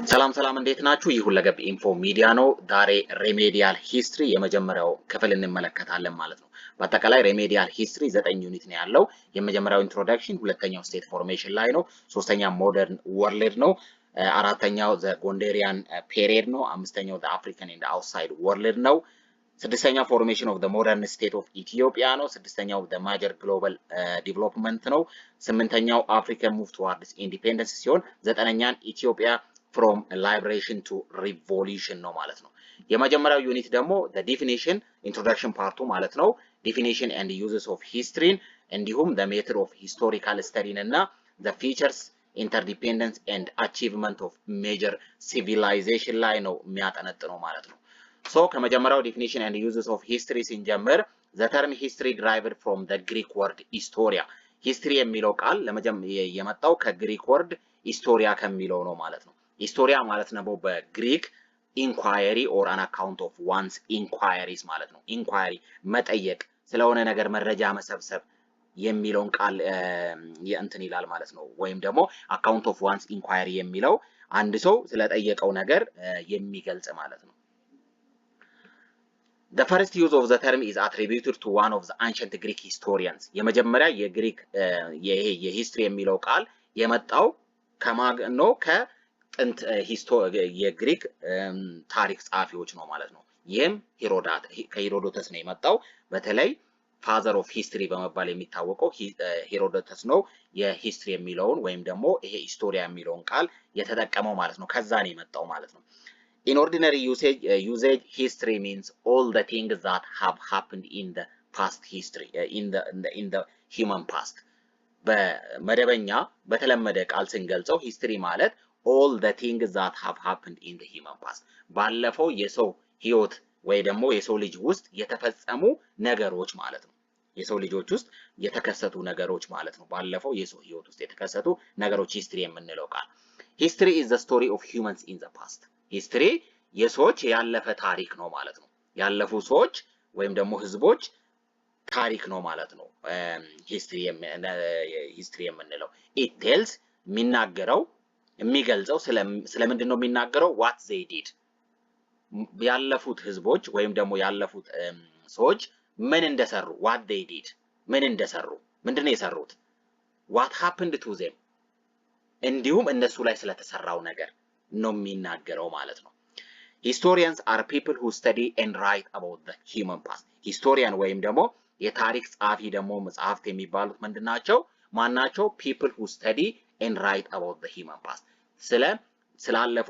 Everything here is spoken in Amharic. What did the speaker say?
ሰላም ሰላም እንዴት ናችሁ? ይህ ሁለገብ ኢንፎ ሚዲያ ነው። ዛሬ ሬሜዲያል ሂስትሪ የመጀመሪያው ክፍል እንመለከታለን ማለት ነው። በአጠቃላይ ሬሜዲያል ሂስትሪ 9 ዩኒት ነው ያለው። የመጀመሪያው ኢንትሮዳክሽን፣ ሁለተኛው ስቴት ፎርሜሽን ላይ ነው፣ ሶስተኛው ሞደርን ወርልድ ነው፣ አራተኛው ዘ ጎንዴሪያን ፔሪየድ ነው፣ አምስተኛው ዘ አፍሪካን ኤንድ አውትሳይድ ወርልድ ነው፣ ስድስተኛው ፎርሜሽን ኦፍ ዘ ሞደርን ስቴት ኦፍ ኢትዮጵያ ነው፣ ስድስተኛው ዘ ማጀር ግሎባል ዲቨሎፕመንት ነው፣ ስምንተኛው አፍሪካን ሙቭ ቱዋርድስ ኢንዲፔንደንስ ሲሆን ዘጠነኛን ኢትዮጵያ from liberation to revolution ነው ማለት ነው። የመጀመሪያው ዩኒት ደግሞ the definition introduction ፓርቱ ማለት ነው። definition and uses of history እንዲሁም the method of historical study እና the features interdependence and achievement of major civilization ላይ ነው የሚያጠነጥነው ማለት ነው። so ከመጀመሪያው definition and uses of history ሲንጀምር the term history derived from the Greek word historia history የሚለው ቃል የመጣው ከግሪክ ወርድ historia ከሚለው ነው ማለት ነው። ሂስቶሪያ ማለት ነው በግሪክ ኢንኳየሪ ኦር አን አካውንት ኦፍ ዋንስ ኢንኳየሪስ ማለት ነው። ኢንኳየሪ መጠየቅ፣ ስለሆነ ነገር መረጃ መሰብሰብ የሚለውን ቃል እንትን ይላል ማለት ነው። ወይም ደግሞ አካውንት ኦፍ ዋንስ ኢንኳየሪ የሚለው አንድ ሰው ስለጠየቀው ነገር የሚገልጽ ማለት ነው። The first use of the term is attributed to one of the ancient Greek historians የመጀመሪያ የግሪክ የሂስትሪ የሚለው ቃል የመጣው ከማን ነው? ጥንት የግሪክ ታሪክ ጸሐፊዎች ነው ማለት ነው። ይህም ከሄሮዶተስ ነው የመጣው። በተለይ ፋዘር ኦፍ ሂስትሪ በመባል የሚታወቀው ሄሮዶተስ ነው የሂስትሪ የሚለውን ወይም ደግሞ ይሄ ሂስቶሪያ የሚለውን ቃል የተጠቀመው ማለት ነው። ከዛ ነው የመጣው ማለት ነው። In ordinary usage history means all the things that have happened in the past history in the human past በመደበኛ በተለመደ ቃል ስንገልጸው ሂስትሪ ማለት all the things that have happened in the human past ባለፈው የሰው ህይወት ወይ ደግሞ የሰው ልጅ ውስጥ የተፈጸሙ ነገሮች ማለት ነው። የሰው ልጆች ውስጥ የተከሰቱ ነገሮች ማለት ነው። ባለፈው የሰው ህይወት ውስጥ የተከሰቱ ነገሮች ሂስትሪ የምንለው ቃል። history is the story of humans in the past ሂስትሪ የሰዎች ያለፈ ታሪክ ነው ማለት ነው። ያለፉ ሰዎች ወይም ደግሞ ህዝቦች ታሪክ ነው ማለት ነው። history የምንለው it tells የሚገልጸው ስለምንድን ነው የሚናገረው? what they did ያለፉት ህዝቦች ወይም ደግሞ ያለፉት ሰዎች ምን እንደሰሩ what they did ምን እንደሰሩ ምንድነው የሰሩት? what happened to them እንዲሁም እነሱ ላይ ስለተሰራው ነገር ነው የሚናገረው ማለት ነው። historians are people who study and write about the human past historian ወይም ደግሞ የታሪክ ጸሐፊ ደግሞ መጽሐፍት የሚባሉት ምንድናቸው? ማናቸው? people who study and write about the human past ስላለፈው